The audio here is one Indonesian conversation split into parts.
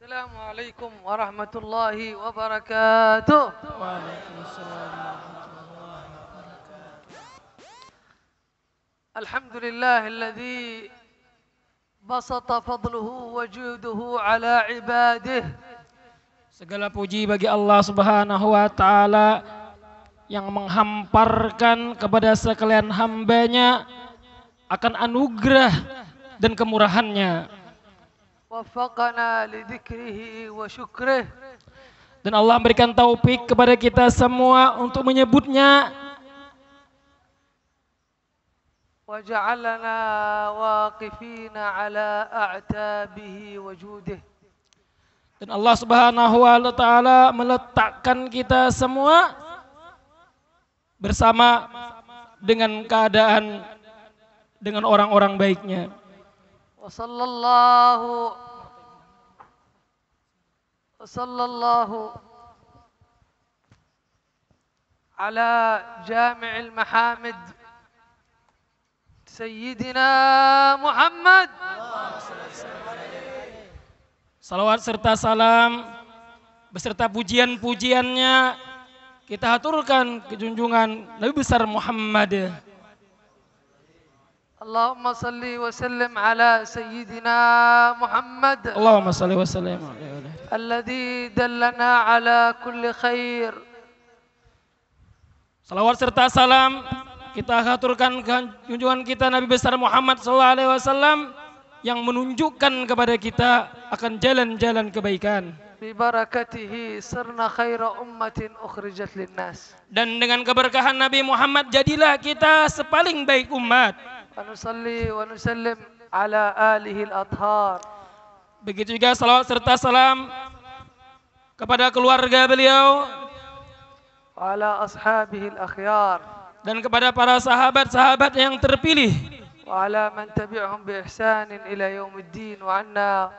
Assalamualaikum warahmatullahi wabarakatuh. Waalaikumsalam warahmatullahi wabarakatuh. Alhamdulillahilladzi basata fadluhu wa juduhu ala ibadih. Segala puji bagi Allah Subhanahu wa taala yang menghamparkan kepada sekalian hambanya akan anugerah dan kemurahannya. Waffaqana lidzikrihi wa syukrih. Dan Allah memberikan taufik kepada kita semua untuk menyebutnya. Wa ja'alana waqifina ala a'tabihi wa judih. Dan Allah Subhanahu wa taala meletakkan kita semua bersama dengan keadaan dengan orang-orang baiknya. Wa sallallahu ala jami'il mahamid Sayyidina Muhammad. Salawat serta salam beserta pujian-pujiannya kita haturkan ke junjungan Nabi besar Muhammad. Allahumma salli wa sallim ala Sayyidina Muhammad. Allahumma salli wa sallim alladhi dallana ala kulli khair. Salawat serta salam kita haturkan ke junjungan kita Nabi besar Muhammad sallallahu alaihi wasallam yang menunjukkan kepada kita akan jalan-jalan kebaikan. Bi barakatihi sirna khaira ummatin ukhrijat linnas. Dan dengan keberkahan Nabi Muhammad jadilah kita sepaling baik umat. Wa nusalli wa nusallim ala alihi al-athhar. Begitu juga salawat serta salam kepada keluarga beliau Wa ala ashabihi al-akhyar. dan kepada para sahabat-sahabat yang terpilih. Wa ala man tabi'ahum bi ihsanin ila yaumiddin wa anna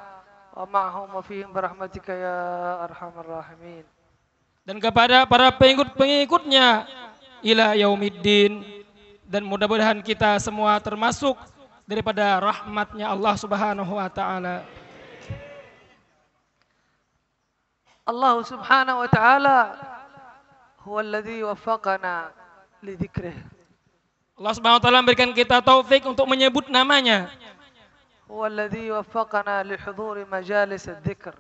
wa ma'hum wa fihim birahmatika ya arhamar rahimin. Dan kepada para pengikut-pengikutnya ila yaumiddin, dan mudah-mudahan kita semua termasuk daripada rahmatnya Allah Subhanahu wa taala. Allah Subhanahu wa taala huwa alladhi waffaqana li dzikrih. Allah Subhanahu wa taala memberikan kita taufik untuk menyebut namanya. Huwa alladhi waffaqana li huduri majalis adz-dzikr.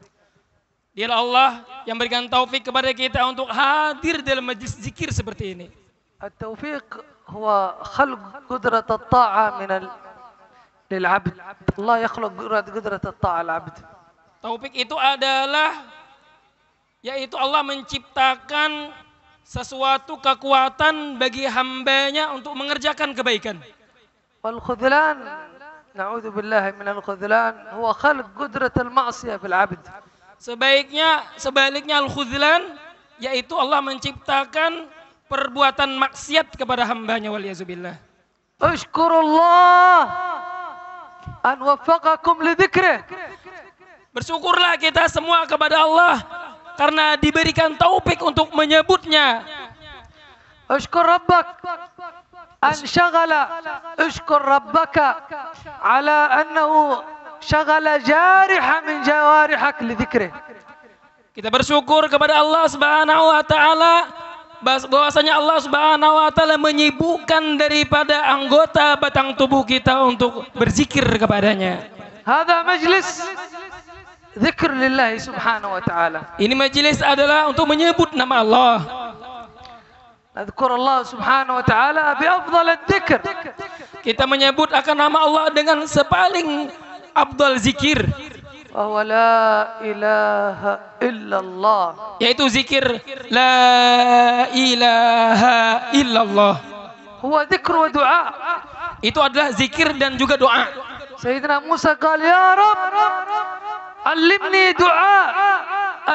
Dialah Allah yang memberikan taufik kepada kita untuk hadir dalam majlis zikir seperti ini. At-taufiq huwa khalq qudrat at-ta'a lil 'abd. Allah yakhluq qudrat at-ta'a al-'abd. Taufik itu adalah yaitu Allah menciptakan sesuatu kekuatan bagi hambanya untuk mengerjakan kebaikan. Wal khudlan, na'udzu billahi minal khudlan, huwa khalq qudrat al-ma'siyah fil 'abd. Sebaliknya al-khudlan yaitu Allah menciptakan perbuatan maksiat kepada hambanya waliyazubillah. Ushkurullah an waffaqakum li dzikrih. Bersyukurlah kita semua kepada Allah karena diberikan taufik untuk menyebutnya. Ushkur rabbak an shaghala, ushkur rabbaka ala annahu shaghala jariha min jawarihak li dzikrih. Kita bersyukur kepada Allah Subhanahu wa taala bahwasanya Allah Subhanahu wa taala menyibukkan daripada anggota batang tubuh kita untuk berzikir kepadanya. Hadha majlis dzikr lillahi subhanahu wa ta'ala. Ini majelis adalah untuk menyebut nama Allah. Nadzkur Allah subhanahu wa ta'ala bi afdal adzikr. Kita menyebut akan nama Allah dengan sepaling afdal zikir. Wa huwa la ilaha illallah. Yaitu zikir la ilaha illallah. Huwa dzikr wa du'a. Itu adalah zikir dan juga doa. Sayyidina Musa qala ya Rabb allimni du'a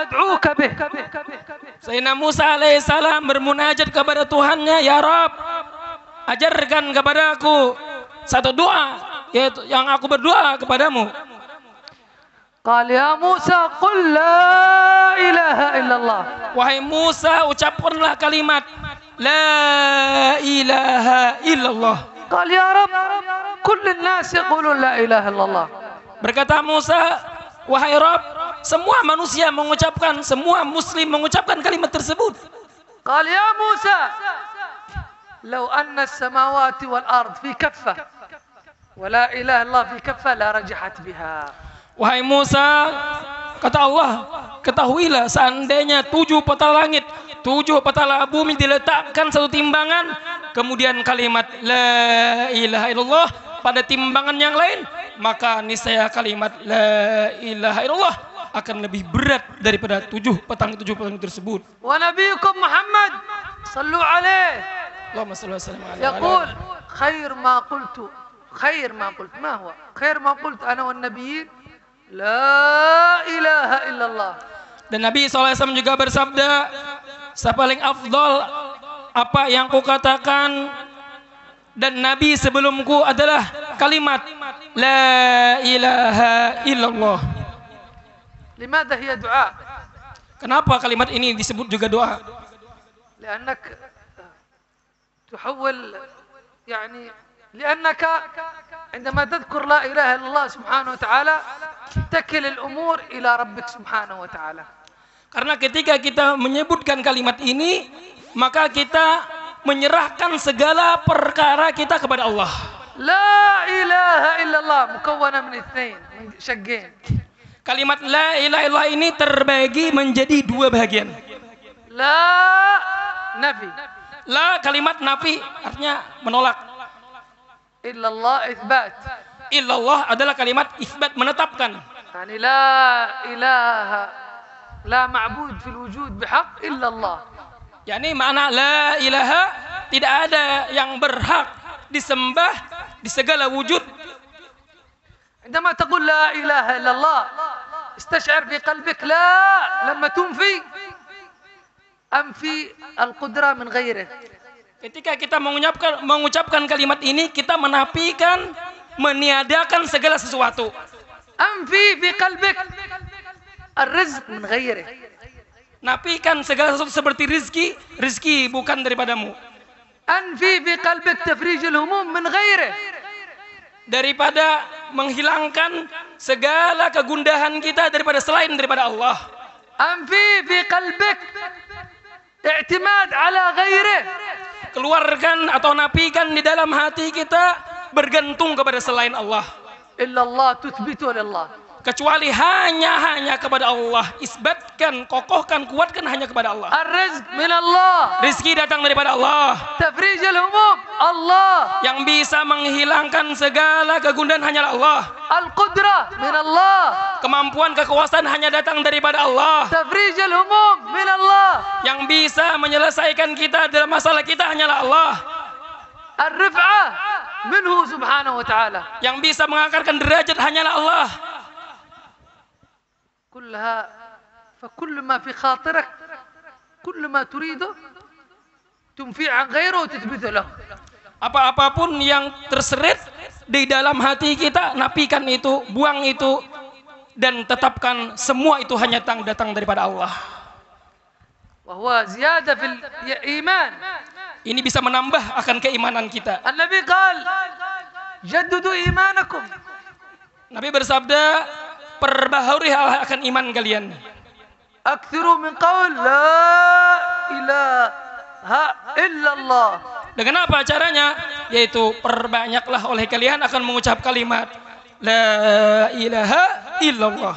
ad'uka bih. Sayyidina Musa alaihissalam bermunajat kepada Tuhannya, ya Rabb, ajarkan kepadaku satu doa yaitu yang aku berdoa kepadamu. Qala ya Musa qul la ilaha illallah. Wahai Musa, ucapkanlah kalimat la ilaha illallah. Qala ya Rabb kull an-nas yaqulun la ilaha illallah. Berkata Musa, wahai Rabb, semua manusia mengucapkan, semua muslim mengucapkan kalimat tersebut. قال يا موسى لو أن السماوات والأرض في كفة ولا إله إلا الله في كفة لرجحت بها. Wahai Musa, kata Allah, ketahuilah seandainya 7 petala langit, 7 petala bumi diletakkan satu timbangan, kemudian kalimat la ilaha illallah pada timbangan yang lain, maka niscaya kalimat la ilaha illallah akan lebih berat daripada 7 petang tersebut. Wa nabiyukum Muhammad sallu alaihi Allahumma shalli wa sallim alaihi. يقول خير ما قلت ما هو خير ما قلت أنا والنبيين لا إله إلا الله. Dan Nabi SAW juga bersabda, sepaling afdal apa yang kukatakan dan Nabi sebelumku adalah kalimat la ilaha illallah. لماذا هي دعاء؟ Kenapa kalimat ini disebut juga doa? لأنك تحول يعني لأنك عندما تذكر لا إله إلا الله سبحانه وتعالى تكل الأمور إلى ربك سبحانه وتعالى. Karena ketika kita menyebutkan kalimat ini, maka kita menyerahkan segala perkara kita kepada Allah. لا إله إلا الله مكونة من اثنين، من شقين. Kalimat la ilaha illallah ini terbagi menjadi 2 bagian. لا نفي. La kalimat nafi artinya menolak. إلا الله إثبات. Illallah adalah kalimat isbat, menetapkan. يعني لا إله لا معبود في الوجود بحق إلا الله. Yani makna la ilaha, tidak ada yang berhak disembah di segala wujud. عندما تقول لا إله إلا الله استشعر في قلبك لا لما تنفي أنفي القدرة من غيره. Ketika kita mengucapkan kalimat ini, kita menafikan, meniadakan segala sesuatu. أنفي في قلبك الرزق من غيره. Nafikan segala sesuatu seperti rizki bukan daripadamu. أنفي في قلبك تفريج الهموم من غيره. Daripada menghilangkan segala kegundahan kita daripada Allah. أنفي في قلبك اعتماد على غيره. Keluarkan atau nafikan di dalam hati kita bergantung kepada selain Allah. إلا الله تثبته لله. Kecuali hanya kepada Allah. Isbatkan, kokohkan, kuatkan hanya kepada Allah. الرزق من الله. Rizki datang daripada Allah. تفريج الهموم الله. Yang bisa menghilangkan segala kegundahan hanyalah Allah. القدرة من الله. Kemampuan, kekuasaan hanya datang daripada Allah. تفريج الهموم من الله. Yang bisa menyelesaikan kita dalam masalah kita hanyalah Allah. الرفعة منه سبحانه وتعالى. Yang bisa mengangkatkan derajat hanyalah Allah. كلها فكل ما في خاطرك كل ما تريده تنفي عن غيره وتثبته له. Apa-apapun yang terserit di dalam hati kita, nafikan itu, buang itu, dan tetapkan semua itu hanya datang daripada Allah. وهو زيادة في الإيمان. Ini bisa menambah akan keimanan kita. النبي قال جددوا إيمانكم. Nabi bersabda, perbaharui akan iman kalian. أكثروا من قول لا إله إلا الله. Dengan apa caranya? Yaitu perbanyaklah oleh kalian akan mengucap kalimat la ilaha illallah.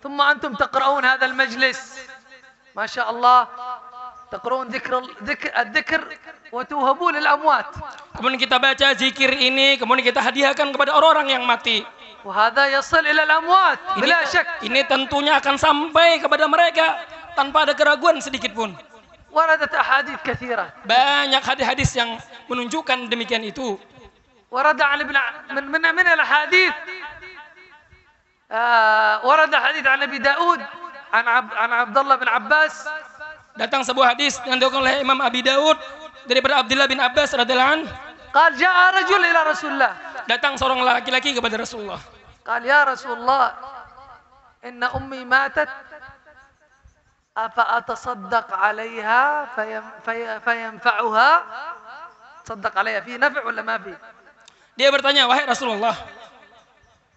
ثم أنتم تقرؤون هذا المجلس ما شاء الله تقرؤون الذكر وتوهبوا للأموات. Kemudian kita baca zikir ini, kemudian kita hadiahkan kepada orang-orang yang mati. وهذا يصل إلى الأموات بلا شك. Ini tentunya akan sampai kepada mereka tanpa ada keraguan sedikit pun. وردت أحاديث كثيرة. Banyak hadis-hadis yang menunjukkan demikian itu. ورد عن من الأحاديث ورد حديث عن أبي داود عن عبد الله بن عباس. Datang sebuah hadis yang diriwayatkan oleh Imam Abi Daud daripada Abdullah bin Abbas radhiyallahu anhu. قال جاء رجل إلى رسول الله. Datang seorang laki-laki kepada Rasulullah. قال يا رسول الله إن أمي ماتت أفأتصدق عليها فينفعها. تصدق عليها في نفع ولا ما في؟ Dia bertanya, wahai Rasulullah,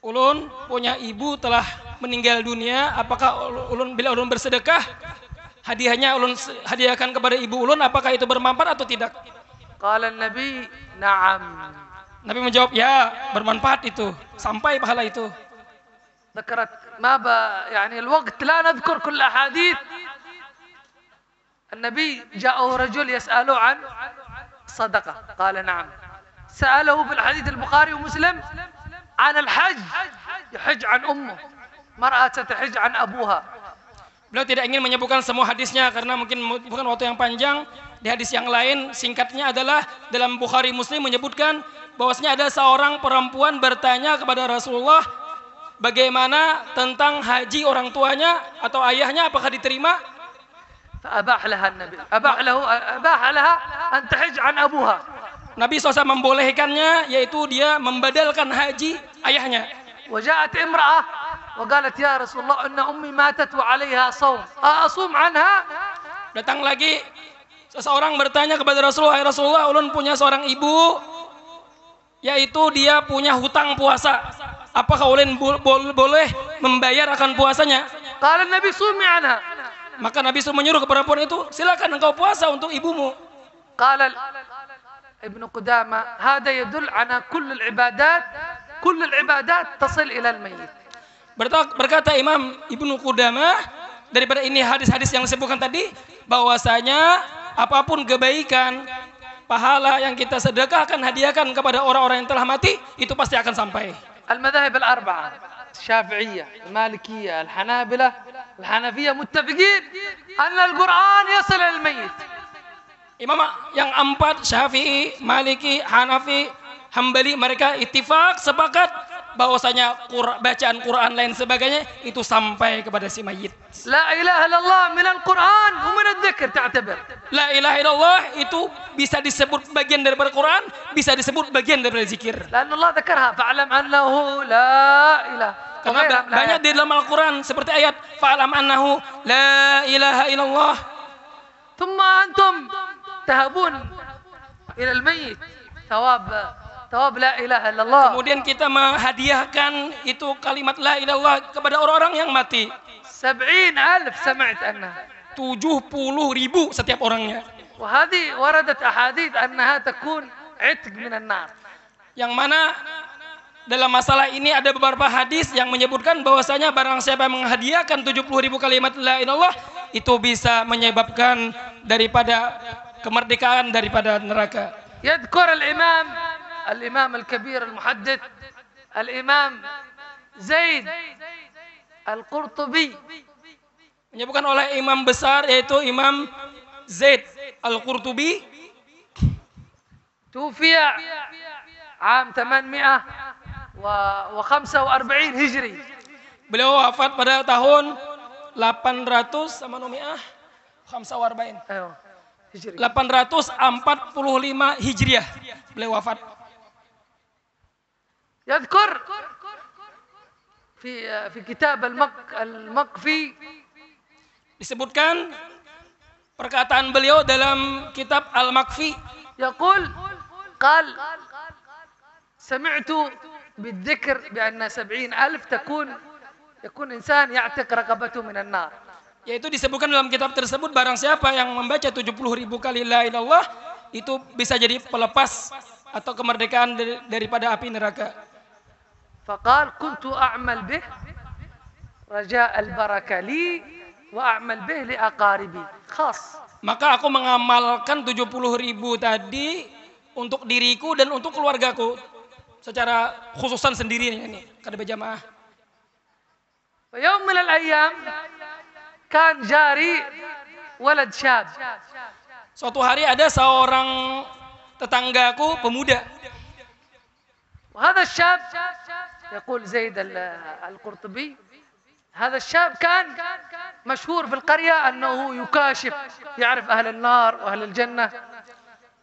ulun punya ibu telah meninggal dunia, apakah ulun bila ulun bersedekah, hadiahnya ulun hadiahkan kepada ibu ulun, apakah itu bermanfaat atau tidak? قال النبي نعم. Nabi menjawab, ya bermanfaat itu, sampai pahala itu. ذكرت ما يعني الوقت لا نذكر كل أحاديث. النبي جاءه رجل يسأله عن صدقة قال نعم. سأله في الحديث البخاري ومسلم عن الحج، يحج عن أمه، مرأة تحج عن أبوها. Beliau tidak ingin menyebutkan semua hadisnya karena mungkin bukan waktu yang panjang. Di hadis yang lain singkatnya adalah dalam Bukhari Muslim menyebutkan bahwasanya ada seorang perempuan bertanya kepada Rasulullah bagaimana tentang haji orang tuanya atau ayahnya, apakah diterima? فأباح لها النبي أباح لها أن تحج عن أبوها. Nabi SAW membolehkannya, yaitu dia membadalkan haji ayahnya. وجاءت امرأة وقالت يا رسول الله إن أمي ماتت وعليها صوم أصوم عنها. Datang lagi seseorang bertanya kepada Rasulullah, ya Rasulullah, ulun punya seorang ibu, yaitu dia punya hutang puasa. Apakah ulun boleh membayar akan puasanya? قال النبي صومي عنها. Maka Nabi SAW menyuruh ke perempuan itu, silakan engkau puasa untuk ibumu. قال ابن قدامة هذا يدل على كل العبادات تصل إلى الميت. Berkata Imam Ibnu Qudamah, daripada ini hadis-hadis yang disebutkan tadi, bahwasanya apapun kebaikan, pahala yang kita sedekahkan, hadiahkan kepada orang-orang yang telah mati, itu pasti akan sampai. المذاهب الأربعة الشافعية المالكية الحنابلة الحنفية متفقين أن القرآن يصل إلى الميت. Imam yang empat, Syafi'i, Maliki, Hanafi, Hambali, mereka ittifaq, sepakat bahwasanya bacaan Quran lain sebagainya itu sampai kepada si mayit. La ilaha illallah min al-Quran wa min al-dzikr ta'tabir. La ilaha illallah itu bisa disebut bagian daripada Quran, bisa disebut bagian daripada zikir. Karena Allah dzakarha fa'lam annahu la ilaha. Karena banyak di dalam Al-Quran seperti ayat fa'lam annahu la ilaha illallah. Thumma antum tahabun ila al-mayyit thawab la ilaha illallah. Kemudian kita menghadiahkan itu kalimat la ilaha illallah kepada orang-orang yang mati. 70,000 سمعت عنها. 70.000 setiap orangnya. وهذه وردت أحاديث أنها تكون عتق من النار. Yang mana dalam masalah ini ada beberapa hadis yang menyebutkan bahwasanya barang siapa yang menghadiahkan 70.000 kalimat la ilaha illallah itu bisa menyebabkan daripada kemerdekaan daripada neraka. يذكر الإمام الكبير المحدث الإمام زيد القرطبي menyebutkan oleh imam besar yaitu Imam Zaid Al-Qurtubi, توفي عام 845 هجري. Beliau wafat pada tahun 800 sama nomiah 45. أيوه هجري. 845 Hijriah beliau wafat. يذكر في كتاب المقفي disebutkan perkataan beliau dalam kitab Al-Makfi. يقول قال سمعت بالذكر بأن 70,000 يكون إنسان يعتق رقبته من النار. Yaitu disebutkan dalam kitab tersebut barang siapa yang membaca 70.000 kali la ilaha illallah itu bisa jadi pelepas atau kemerdekaan daripada api neraka. فقال كنت أعمل به رجاء البركة لي وأعمل به لأقاربي خاص. Maka aku mengamalkan 70.000 tadi untuk diriku dan untuk keluargaku secara khususan sendiri ini kada berjamaah. ويوم من الأيام كان جاري ولد شاب. Suatu hari ada seorang tetanggaku pemuda. وهذا الشاب يقول زيد القرطبي هذا الشاب كان مشهور في القرية أنه يكاشف يعرف أهل النار وأهل الجنة.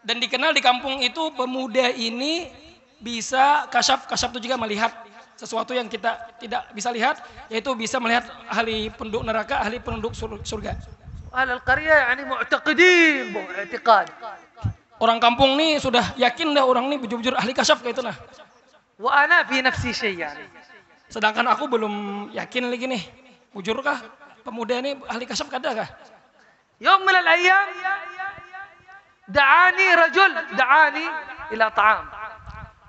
Dan dikenal di kampung itu pemuda ini bisa kasyaf itu juga melihat sesuatu yang kita tidak bisa lihat, yaitu bisa melihat ahli penduduk neraka, ahli penduduk surga. أهل القرية يعني معتقدين باعتقاد. Orang kampung nih sudah yakin dah orang nih bujur-bujur ahli kasyaf kayak itu nah. وأنا في نفسي شيء يعني. Sedangkan aku belum yakin lagi nih. Jujurkah pemuda ini ahli kasyaf kah? يوم من الأيام دعاني إلى طعام.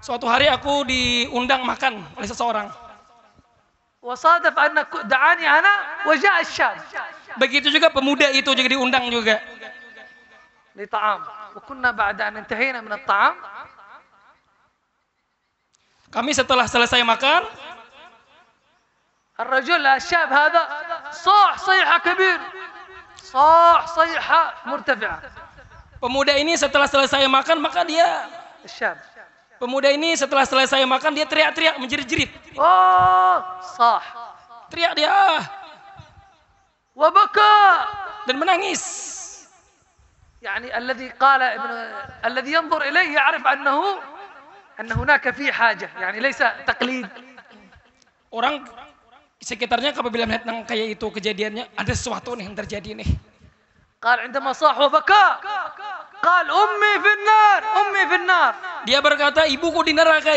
Suatu hari aku diundang makan oleh seseorang. وصادف أن دعاني أنا وجاء الشاب. Begitu juga pemuda itu juga diundang juga. لطعام. وكنا بعد أن انتهينا من الطعام. Kami setelah selesai makan, الرجل الشاب هذا صيحة كبير. صيحة مرتفعة. pemuda ini setelah selesai makan maka dia الشاب. Pemuda ini setelah selesai makan dia teriak-teriak menjerit-jerit. صاح. Teriak dia وبكى dan menangis. يعني الذي ينظر إليه يعرف أن هناك في حاجة يعني ليس تقليد. Orang sekitarnya apabila melihat kayak itu kejadiannya ada sesuatu nih yang terjadi nih. قال عندما صاح وبكى قال أمي في النار. Dia berkata ibuku di neraka.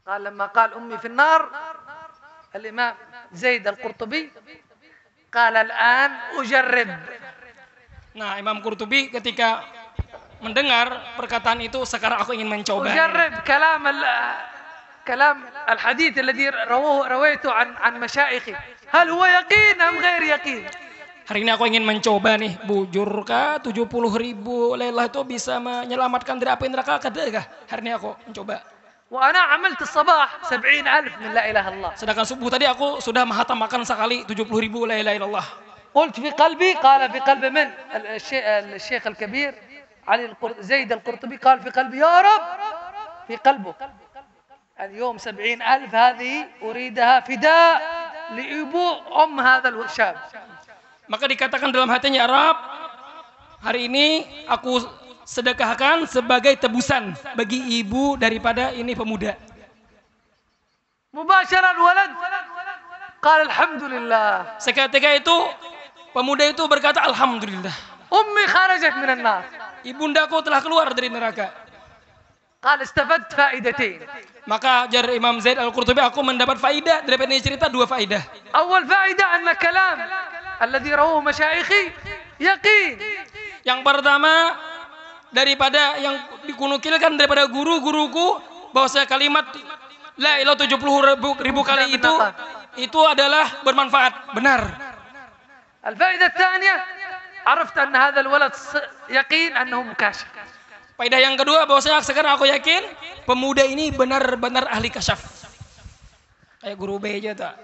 قال لما قال أمي في النار الإمام زيد القرطبي قال الآن أجرب. Nah, Imam Qurtubi ketika mendengar perkataan itu sekarang aku ingin mencoba. أجرب كلام الحديث الذي رويته عن مشايخي هل هو يقين أم غير يقين. Hari ini aku ingin mencoba nih, bujurkah 70.000 lelah itu bisa menyelamatkan dari api neraka kah? Hari ini aku mencoba. وأنا عملت الصباح 70,000 من لا إله إلا الله. Sedangkan subuh tadi aku sudah menghatamkan sekali 70.000 la ilaha illallah. قلت في قلبي قال في قلب من الشيخ الكبير زيد القرطبي قال في قلبي يا رب في قلبه اليوم 70,000 هذه أريدها فداء لإبو هذا الشاب. Maka dikatakan dalam hatinya, Arab, hari ini aku sedekahkan sebagai tebusan bagi ibu daripada ini pemuda. Mubasharan walad qala alhamdulillah. Seketika itu pemuda itu berkata alhamdulillah. Ummi kharajat minan nar. Ibundaku telah keluar dari neraka. Qala istafadtu faidatain. Maka jar Imam Zaid Al-Qurtubi, aku mendapat faidah dari ini cerita, 2 faidah. Awal faidah anna kalam alladhi rawahu masyayikhi yaqin. Yang pertama daripada yang dikunukilkan daripada guru-guruku bahwasanya kalimat la ilaha 70.000 kali itu adalah bermanfaat, benar. Al-faidah tsaniyah عرفت أن هذا الولد يقين أنه مكاشف. Faidah yang kedua bahwasanya sekarang aku yakin pemuda ini benar-benar ahli kasyaf. Kayak guru B aja tak.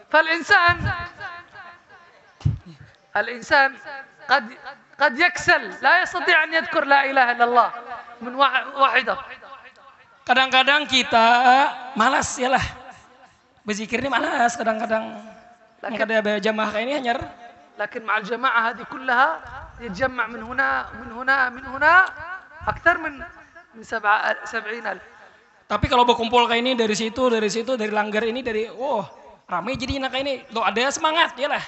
الإنسان قد يكسل لا يستطيع أن يذكر لا إله إلا الله من واحدة. Kadang-kadang kita malas ya lah. Berzikir ini malas kadang-kadang. Maka ada jamaah kayak ini hanyar. لكن مع الجماعة هذه كلها يتجمع من هنا أكثر من 70,000. Tapi kalau berkumpul kayak ini dari situ, dari langgar ini, ramai jadi enak kayak ini. Loh, ada semangat ya lah.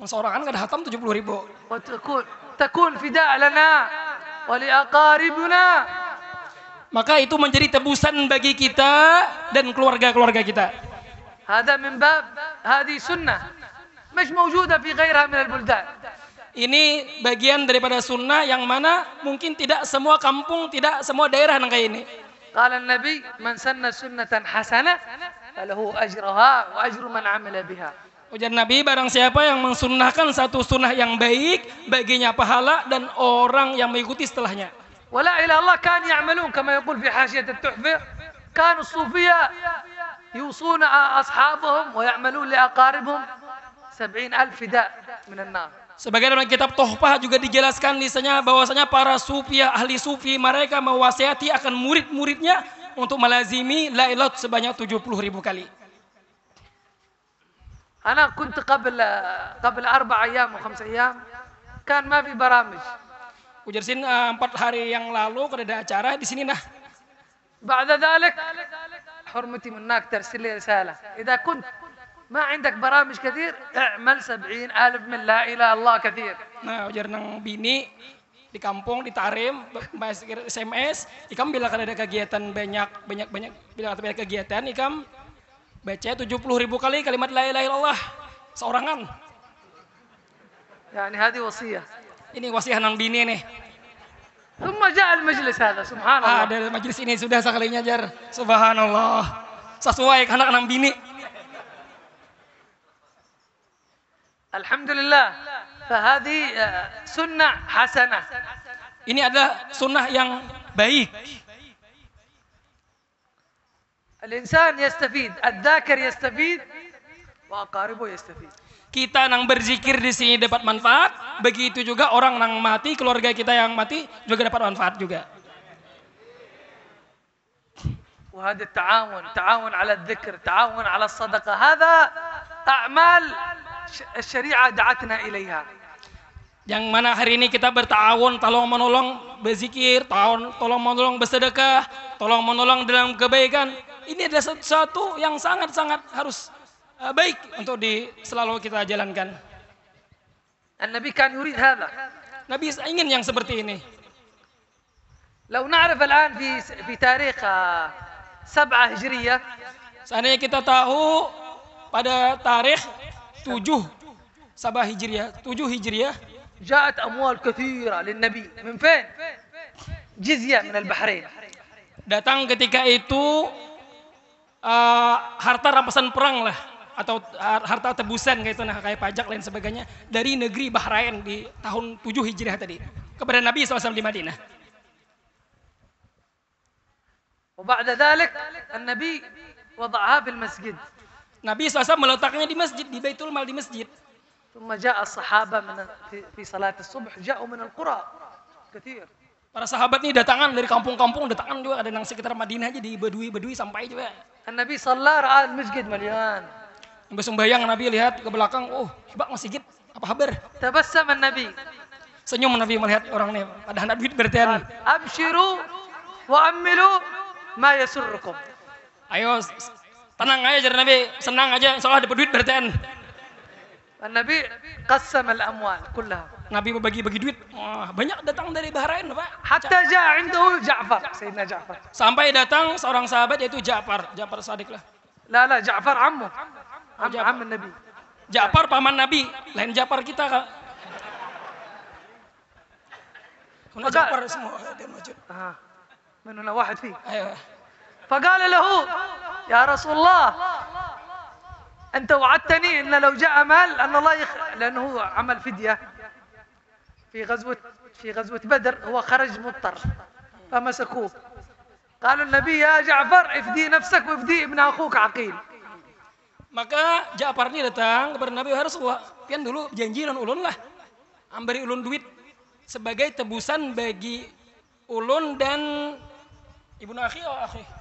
Seorang kan kada hatam 70.000. تكون فداء لنا ولأقاربنا. Maka itu menjadi tebusan bagi kita dan keluarga-keluarga kita. هذا من باب هذه سنة مش موجودة في غيرها من البلدان. Ini bagian daripada sunnah yang mana mungkin tidak semua kampung, tidak semua daerah yang kayak ini. قال النبي من سن سنة حسنة فله أجرها وأجر من عمل بها. Ujar Nabi, barang siapa yang mensunnahkan satu sunnah yang baik, baginya pahala dan orang yang mengikuti setelahnya. ولا إله الله كان يعملون كما يقول في حاشية التحفة كانوا الصوفية يوصون أصحابهم ويعملون لأقاربهم 70,000 فداء من النار. Sebagai dalam kitab Tohfah juga dijelaskan di sana bahwasanya para sufi, ahli sufi, mereka mewasiati akan murid-muridnya untuk melazimi la ilaha sebanyak 70.000 kali. أنا كنت قبل 4 أيام و5 أيام كان ما في برامج. Ujar sin 4 hari yang lalu ada acara di sini nah. بعد ذلك حرمتي منك ترسل لي رسالة إذا كنت ما عندك برامج كثير اعمل 70,000 من لا إله إلا الله كثير. Nah, ujar nang bini di kampung, di Tarim, SMS, ikam bila kan ada kegiatan banyak bila ada kegiatan, ikam baca 70.000 kali kalimat la ilaha illallah seorangan. يعني هذه وصية. Ini wasiat nang bini nih. ثم جاء المجلس هذا سبحان الله. Dari majelis ini sudah sekalinya jar. Subhanallah. Sesuai anak nang bini. الحمد لله. فهذه سنة حسنة. Ini adalah sunnah yang baik. الإنسان يستفيد، الذاكر يستفيد، وأقاربه يستفيد. Kita nang berzikir di sini dapat manfaat, begitu juga orang nang mati, keluarga kita yang mati juga dapat manfaat juga. وهذا تعاون على الذكر، تعاون على الصدقة، هذا أعمال الشريعة دعتنا إليها. Yang mana hari ini kita bertawun, tolong menolong berzikir, tolong menolong bersedekah, tolong menolong dalam kebaikan. Ini adalah sesuatu yang sangat-sangat harus baik untuk selalu kita jalankan. النبي كان يريد هذا. Nabi ingin yang seperti ini. لو نعرف الآن في تاريخ 7 هجرية. Seandainya kita tahu pada tarikh 7 Sabah Hijriah, 7 Hijriah, جاءت أموال كثيرة للنبي من فين؟ جزية من البحرين. Datang ketika itu harta rampasan perang lah atau harta tebusan kayak itu nah kayak pajak lain sebagainya dari negeri Bahrain di tahun 7 Hijriah tadi kepada Nabi SAW di Madinah. وبعد ذلك النبي وضعها في المسجد. Nabi SAW meletaknya di masjid, di Baitul Mal, di masjid. ثم جاء الصحابة في صلاة الصبح جاءوا من القرى كثير. Para sahabat ini datangan dari kampung-kampung, datangan juga ada yang sekitar Madinah aja di Badui sampai juga. النبي صلى رأى المسجد مليان. Sembahyang Nabi lihat ke belakang, oh hebat masjid, apa kabar? تبسم النبي. Senyum Nabi melihat orang ini, pada hendak duit bertian. أبشروا وأملوا ما يسركم. Ayo tenang aja jar Nabi, senang aja, insyaallah dapat duit bertian. النبي قسم الأموال كلها. Nabi bagi-bagi duit, wah, banyak datang dari Bahrain Pak. حتى جاء عنده جعفر، سيدنا جعفر. Sampai datang seorang sahabat yaitu Ja'far Sadiq lah. لا جعفر عمه، عم النبي. Ja'far paman Nabi, lain Ja'far kita Kak. Huna Ja'far semua dia maju. من هنا واحد فيه. Ayo. فقال له يا رسول الله أنت وعدتني إن لو جاء مال أن الله لأنه هو عمل فدية في غزوة بدر، هو خرج مضطر فمسكوه. قالوا النبي يا جعفر افدي نفسك وافدي ابن أخوك عقيل. Maka Ja'far ini datang kepada Nabi Rasulullah, pian dulu janji non ulun lah, ambari ulun duit sebagai tebusan bagi ulun dan ibnu akhi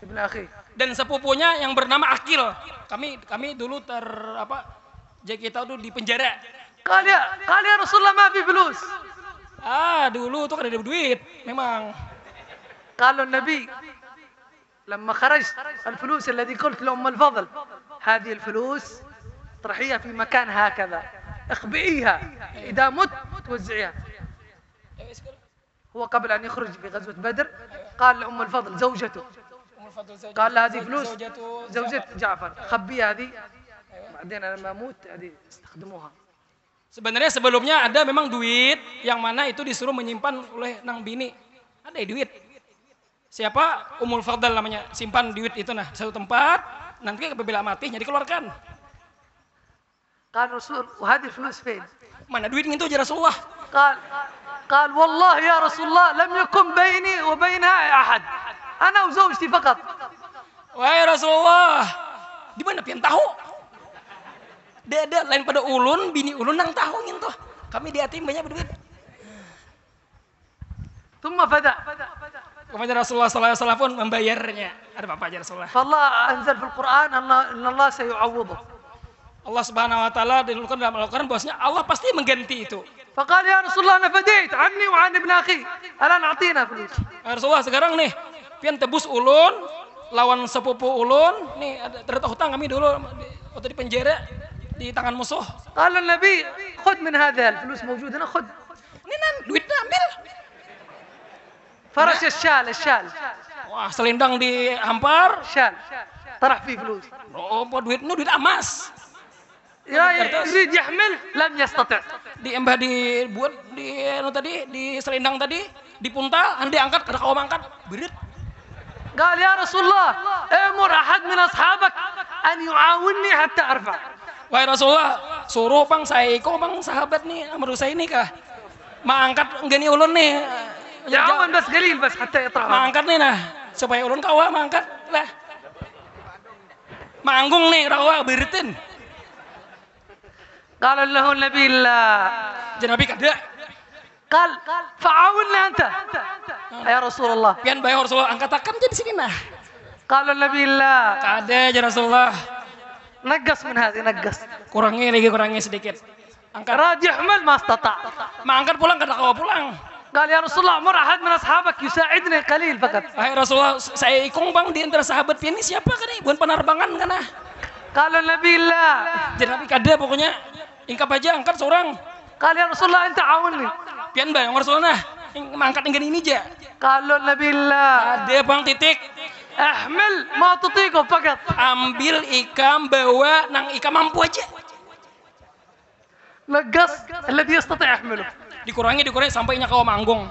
ibnu akhi dan sepupunya yang bernama Akil. Kami dulu jadi kita tuh di penjara. قال يا رسول الله ما في فلوس. Dulu tuh kan ada duit memang. قالوا النبي لما خرجت الفلوس الذي قلت لأم الفضل هذه الفلوس طرحيها في مكان هكذا اخبئيها إذا مت توزعيها. هو قبل أن يخرج في غزوة بدر قال لأم الفضل زوجته، قال لها هذه فلوس زوجة جعفر خبيها هذه بعدين أنا لما أموت هذه استخدموها. Sebenarnya sebelumnya ada memang duit yang mana itu disuruh menyimpan oleh nang bini. Ada duit. Siapa? Ummul Fadl namanya. Simpan duit itu nah satu tempat, nanti apabila mati jadi keluarkan. قال رسول وهذه الفلوس فين؟ Mana duit itu ya Rasulullah? قال والله يا رسول الله لم يكن بيني وبينها أحد أنا وزوجتي فقط. Wahai Rasulullah, di mana pian tahu? Ada lain pada ulun, bini ulun nang tahu gitu. Kami di yatim banyak berduit. ثم فدأ. Kemudian Rasulullah SAW pun membayarnya. Ada apa aja Rasulullah? فالله أنزل في القرآن أن الله سيعوضه. Allah Subhanahu Wa Taala dilulukan dalam Al-Quran bahwasanya Allah pasti mengganti itu. فقال يا رسول الله أنا فديت عني وعن ابن أخي ألا نعطينا فلوس. Rasulullah sekarang nih, pian tebus ulun lawan sepupu ulun. Nih ada ternyata hutang kami dulu waktu di penjara di tangan musuh. قال النبي خذ من هذا الفلوس موجودة هنا خذ. Ini duitnya ambil. فرش الشال Wah, selendang dihampar. شال طرح فيه فلوس. Oh, duit emas. يريد يحمل لم يستطع. Diembah dibuat di selendang tadi, dipuntal, andi angkat, kada kau mangkat, berit. قال يا رسول الله امر احد من اصحابك ان يعاونني حتى ارفع. Wahai Rasulullah, suruh bang saya bang sahabat nih, amru saya ini kah? Mangkat enggak nih ulun nih. يعاون بس قليل بس حتى يطرح. Mangkat nih nah, supaya ulun kawa mangkat lah. Manggung nih rawa beritin. قال له النبي لا. Nabi kada. قال فعاوننا انت يا رسول الله. Pian bae Rasulullah angkat akan jadi sini nah. قال النبي لا. Kada ya Rasulullah. نقص من هذه نقص. Kurangi sedikit. Angkat. راد يحمل ما استطاع. Mangkat pulang kada kawa pulang. قال يا رسول الله مر احد من اصحابك يساعدني قليل فقط. Wahai Rasulullah, saya ikung bang di antara sahabat pian ini siapa kan nih? Bukan penerbangan kan ah. قال النبي لا. Jadi Nabi kada pokoknya. Ingkap aja angkat seorang. قال يا رسول الله انت عاونني. Pian bae Rasulullah nah. Mangkat enggan ini aja. قال له النبي لا. Ada bang titik. احمل ما تطيقه فقط. Ambil ikam bawa nang ikam mampu aja. نقص الذي يستطيع يحمله. Dikurangi sampai kau manggung.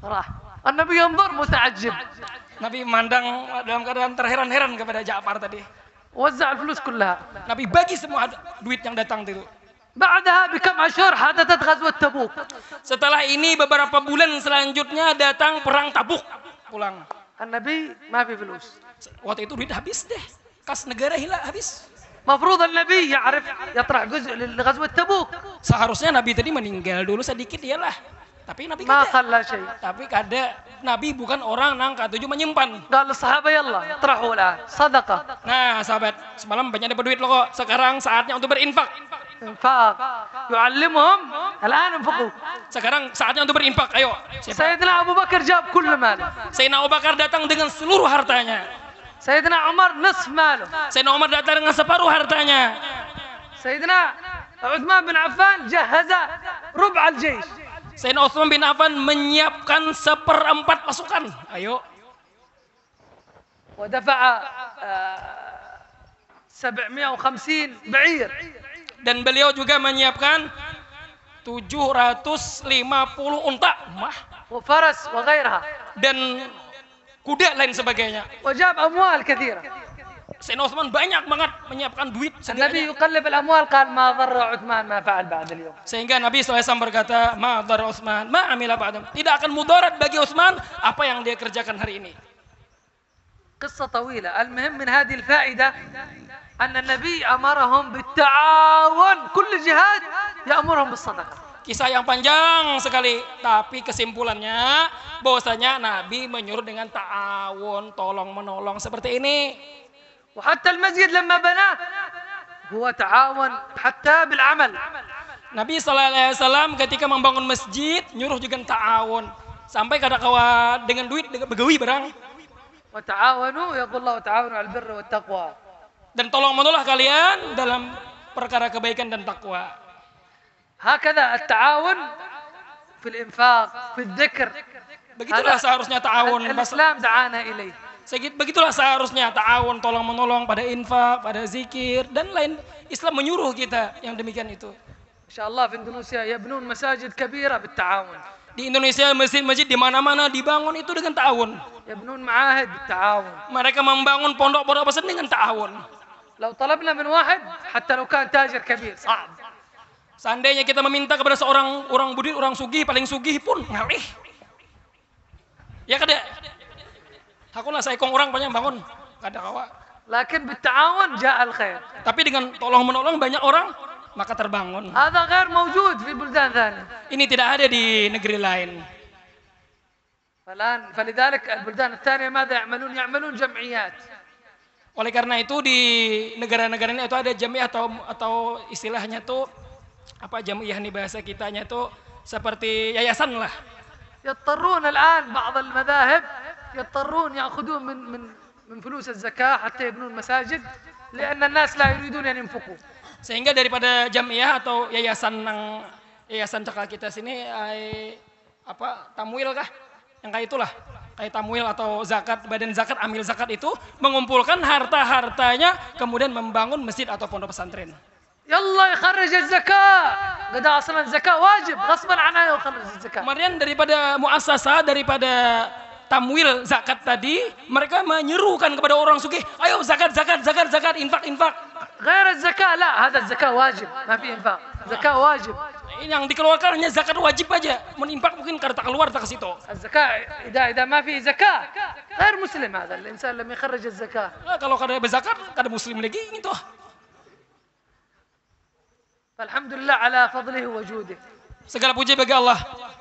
راح النبي ينظر متعجب. Nabi mandang dalam keadaan terheran-heran kepada Ja'far tadi. وزع الفلوس كلها. Nabi bagi semua duit yang datang itu. بعدها بكم أشهر حدثت غزوة تبوك. Setelah ini beberapa bulan selanjutnya datang perang Tabuk. Pulang. النبي ما في فلوس. Waktu itu duit habis deh. Kas negara hilang habis. مفروض النبي يعرف يطرح جزء لغزوة تبوك. Seharusnya Nabi tadi meninggal dulu sedikit iyalah. Tapi Nabi ما kada. خلى شيء. Tapi kada. Nabi bukan orang nang katuju menyimpan. قال للصحابة يلا اطرحوا الآن صدقة. Nah sahabat, semalam banyak dapat duit lo kok. Sekarang saatnya untuk berinfak. انفاق يعلمهم الآن انفقوا. Sekarang saatnya untuk berinfak. Ayo. سيدنا أبو بكر جاب كل ماله. Sayyidina Abu Bakar datang dengan seluruh hartanya. سيدنا عمر نصف ماله. Sayyidina Umar datang dengan separuh hartanya. سيدنا عثمان بن عفان جهز ربع الجيش. Sayyidina Utsman bin Affan menyiapkan 1/4 pasukan. Ayo. ودفع 750 بعير. Dan beliau juga menyiapkan 750 unta. وفرس وغيرها. Dan kuda lain sebagainya. وجاب أموال كثيرة. Sayyidina Utsman banyak banget menyiapkan duit. النبي يقلب الأموال قال ما ضر عثمان ما فعل بعد اليوم. Sehingga Nabi SAW berkata, ma dhar Utsman, ma amila ba'dam. Tidak akan mudarat bagi Utsman apa yang dia kerjakan hari ini. قصة طويلة. المهم من هذه الفائدة أن النبي أمرهم بالتعاون. كل جهاد يأمرهم بالصدقة. Kisah yang panjang sekali, tapi kesimpulannya bahwasanya Nabi menyuruh dengan ta'awun, tolong menolong seperti ini. وحتى المسجد لما بناه هو تعاون حتى بالعمل. Nabi SAW ketika membangun masjid nyuruh juga ta'awun, sampai kada kawa dengan duit dengan begawi barang. وتعاونوا يقول الله تعاونوا على البر والتقوى. Dan tolong menolong kalian dalam perkara kebaikan dan takwa. هكذا التعاون في الإنفاق في الذكر. Begitulah seharusnya ta'awun. الإسلام دعانا إليه. Begitulah seharusnya ta'awun, tolong menolong pada infak, pada zikir dan lain. Islam menyuruh kita yang demikian itu. إن شاء الله في إندونيسيا يبنون مساجد كبيرة بالتعاون. Di Indonesia masjid-masjid di mana-mana dibangun itu dengan ta'awun. يبنون معاهد بالتعاون. Mereka membangun pondok-pondok pesantren dengan ta'awun. لو طلبنا من واحد حتى لو كان تاجر كبير صعب. Seandainya kita meminta kepada seorang orang budi, orang sugih, paling sugih pun ngalih. Ya kada. Akulah saya kong orang banyak bangun, kada kawa. لكن بالتعاون جاء الخير. Tapi dengan tolong menolong banyak orang, maka terbangun. هذا غير موجود في بلدان ثانية. Ini tidak ada di negeri lain. فلذلك البلدان الثانية ماذا يعملون؟ يعملون جمعيات. Oleh karena itu di negara-negara ini itu ada jamiah atau istilahnya tuh apa jamiah nih bahasa kitanya tuh seperti yayasan lah. يضطرون الآن بعض المذاهب يضطرون يأخذون من فلوس الزكاة حتى يبنون مساجد لأن الناس لا يريدون أن ينفقوا. Sehingga daripada jamiah atau yayasan cakal kita sini apa tamwil kah? yang kayak itulah, kayak tamwil atau zakat, badan zakat, amil zakat itu mengumpulkan harta-hartanya kemudian membangun masjid atau pondok pesantren. يلا يخرج الزكاة قد أصلا الزكاة واجب غصبا عنه يخرج الزكاة. Kemudian daripada muassasah, daripada tamwil zakat tadi, mereka menyerukan kepada orang sugih, ayo zakat, zakat, zakat, zakat, infak, infak. غير الزكاة لا هذا الزكاة واجب ما في إنفاق زكاة واجب. Ini yang dikeluarkan hanya zakat wajib aja, menimpak mungkin karena tak keluar tak ke situ. الزكاة إذا ما في زكاة غير مسلم هذا الإنسان لم يخرج الزكاة. Nah, kalau kada berzakat, kada muslim lagi gitu. فالحمد لله على فضله وجوده. Segala puji bagi Allah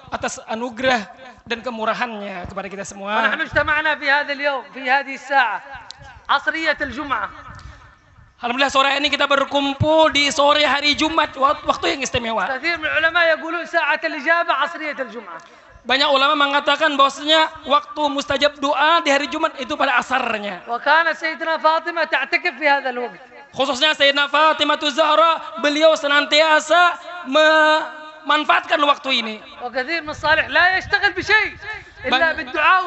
atas anugerah dan kemurahannya kepada kita semua. ونحن اجتمعنا في هذا اليوم في هذه الساعة عصرية الجمعة. Alhamdulillah sore ini kita berkumpul di sore hari Jumat, waktu yang istimewa. كثير من العلماء يقولون ساعة الإجابة عصرية الجمعة. Banyak ulama mengatakan bahwasanya waktu mustajab doa di hari Jumat itu pada asarnya. وكانت سيدنا فاطمة تعتكف في هذا الوقت. Khususnya Sayyidina Fatimah Zahra, beliau senantiasa memanfaatkan waktu ini. وكثير من الصالح لا يشتغل بشيء إلا بالدعاء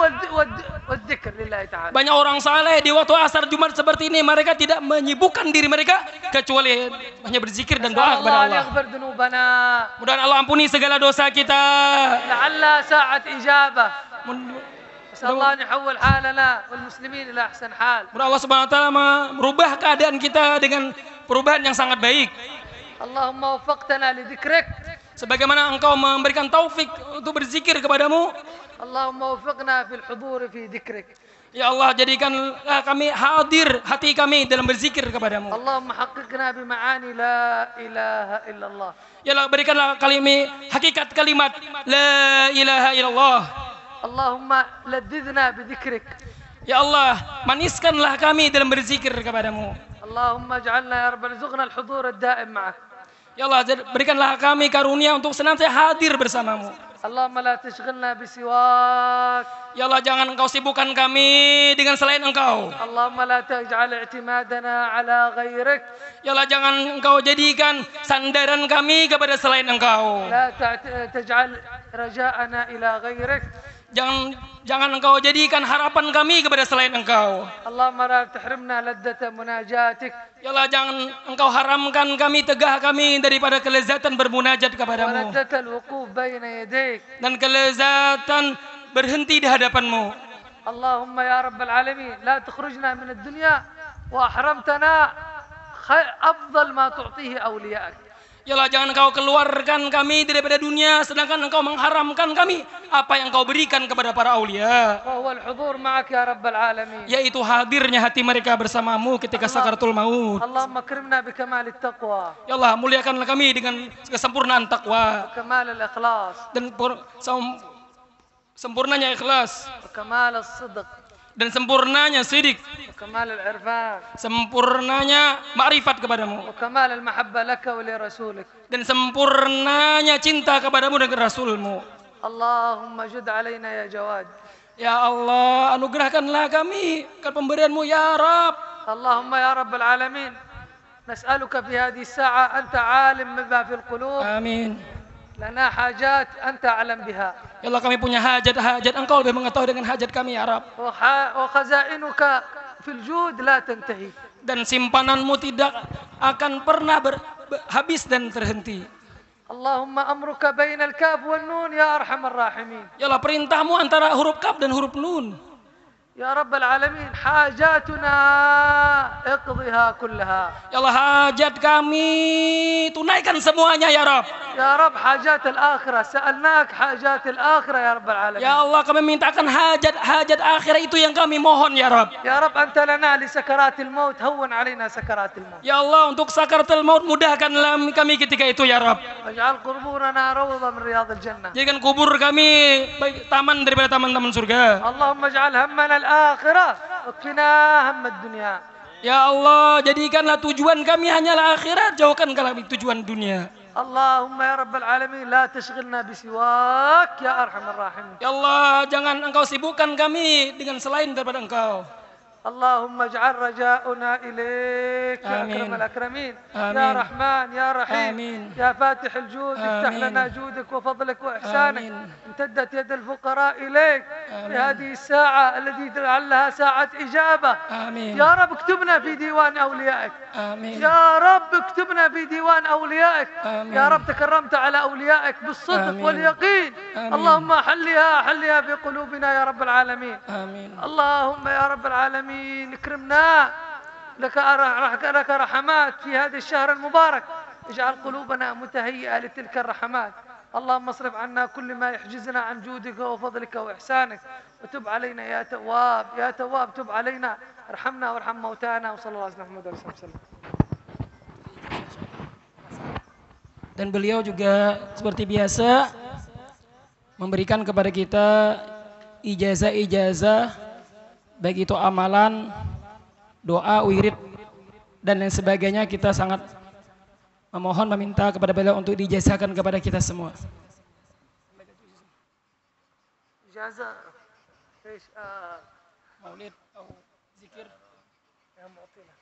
والذكر لله تعالى. Banyak orang saleh di waktu asar Jumat seperti ini, mereka tidak menyibukkan diri mereka kecuali hanya berzikir dan doa kepada الله Allah. يغفر ذنوبنا. Mudah-mudahan Allah ampuni segala dosa kita. لعلها ساعة إجابة. نسأل الله أن يحول حالنا والمسلمين إلى أحسن حال. Mudah Allah Subhanahu wa taala merubah keadaan kita dengan perubahan yang sangat baik. اللهم وفقتنا لذكرك. Sebagaimana engkau memberikan taufik untuk berzikir kepadamu, اللهم وفقنا في الحضور في ذكرك. ya Allah jadikanlah kami hadir hati kami dalam berzikir kepadamu. اللهم حققنا بمعاني لا إله إلا الله. Ya Allah berikanlah hakikat kalimat la ilaha illallah. اللهم لذذنا بذكرك. Ya Allah maniskanlah kami dalam berzikir kepadamu. اللهم اجعلنا يا رب ارزقنا الحضور الدائم معك. Ya Allah berikanlah kami karunia untuk senantiasa hadir bersamamu. اللهم لا تشغلنا بسواك. Ya Allah jangan engkau sibukkan kami dengan selain engkau. اللهم لا تجعل اعتمادنا على غيرك. Ya Allah jangan engkau jadikan sandaran kami kepada selain engkau. لا تجعل رجاءنا إلى غيرك. Jangan engkau jadikan harapan kami kepada selain engkau. اللهم لا تحرمنا لذة مناجاتك. Ya Allah jangan engkau haramkan kami, tegah kami daripada kelezatan bermunajat kepadamu. ولذة الوقوف بين يديك. Dan kelezatan berhenti di hadapanmu. اللهم يا رب العالمين لا تخرجنا من الدنيا وأحرمتنا أفضل ما تعطيه أوليائك. Ya Allah jangan engkau keluarkan kami daripada dunia sedangkan engkau mengharamkan kami apa yang engkau berikan kepada para aulia. وهو الحضور معك يا رب العالمين. Yaitu hadirnya hati mereka bersamamu ketika sakaratul maut. اللهم اكرمنا بكمال التقوى. Ya Allah muliakanlah kami dengan kesempurnaan takwa وكمال الإخلاص. dan sempurnanya ikhlas وكمال الصدق. dan sempurnanya sidik, وكمال العرفان. sempurnanya ma'rifat kepadamu وكمال المحبة لك ولرسولك. dan sempurnanya cinta kepadamu dan ke Rasulmu. اللهم جد علينا يا جواد. Ya Allah anugerahkanlah kami ke pemberianmu ya Rabb. اللهم يا رب العالمين نسألك في هذه الساعة أنت عالم بما في القلوب. Amin. لنا حاجات أنت أعلم بها. Ya Allah kami punya hajat-hajat engkau lebih mengetahui dengan hajat kami ya Rabb. وخزائنك في الجود لا تنتهي. Dan simpananmu tidak akan pernah habis dan terhenti. اللهم أمرك بين الكاف والنون يا أرحم الراحمين. Ya Allah perintahmu antara huruf kaf dan huruf nun. يا رب العالمين حاجاتنا اقضها كلها. Ya Allah hajat kami tunaikan semuanya ya Rabb. يا رب حاجات الآخرة سألناك حاجات الآخرة يا رب العالمين. Ya Allah kami mintakan hajat akhirat itu yang kami mohon ya Rabb. يا رب أنت لنا لسكرات الموت هون علينا سكرات الموت. Ya Allah untuk sakaratul maut mudahkanlah kami ketika itu ya Rabb. واجعل قبورنا روضة من رياض الجنة. Jadikan kubur kami taman daripada taman-taman surga. اللهم اجعل همنا الآخرة واكفنا هم الدنيا. Ya Allah jadikanlah tujuan kami hanyalah akhirat, jauhkan kami tujuan dunia. اللهم يا رب العالمين لا تشغلنا بسواك يا أرحم الراحمين. Ya Allah jangan engkau sibukkan kami dengan selain daripada engkau. اللهم اجعل رجاؤنا إليك يا آمين. أكرم الأكرمين. آمين. يا رحمن يا رحيم. آمين. يا فاتح الجود افتح آمين. لنا جودك وفضلك وإحسانك. آمين. امتدت يد الفقراء إليك آمين. في هذه الساعة التي لعلها ساعة إجابة. آمين. يا رب اكتبنا في ديوان أوليائك. آمين. يا رب اكتبنا في ديوان أوليائك. آمين. يا رب تكرمت على أوليائك بالصدق آمين. واليقين. آمين. اللهم حلها في قلوبنا يا رب العالمين. آمين. اللهم يا رب العالمين اكرمنا لك رحمات في هذا الشهر المبارك. اجعل قلوبنا متهيئة لتلك الرحمات. اللهم اصرف عنا كل ما يحجزنا عن جودك وفضلك وإحسانك، وتب علينا يا تواب. يا تواب تب علينا، ارحمنا وارحم موتانا. وصلى الله عليه وسلم. Dan beliau juga seperti biasa memberikan kepada kita ijazah-ijazah, baik itu amalan, doa, wirid, dan lain sebagainya. Kita sangat memohon, meminta kepada beliau untuk diijazahkan kepada kita semua. إجازة إيش؟ Maulid atau zikir. يا معطينا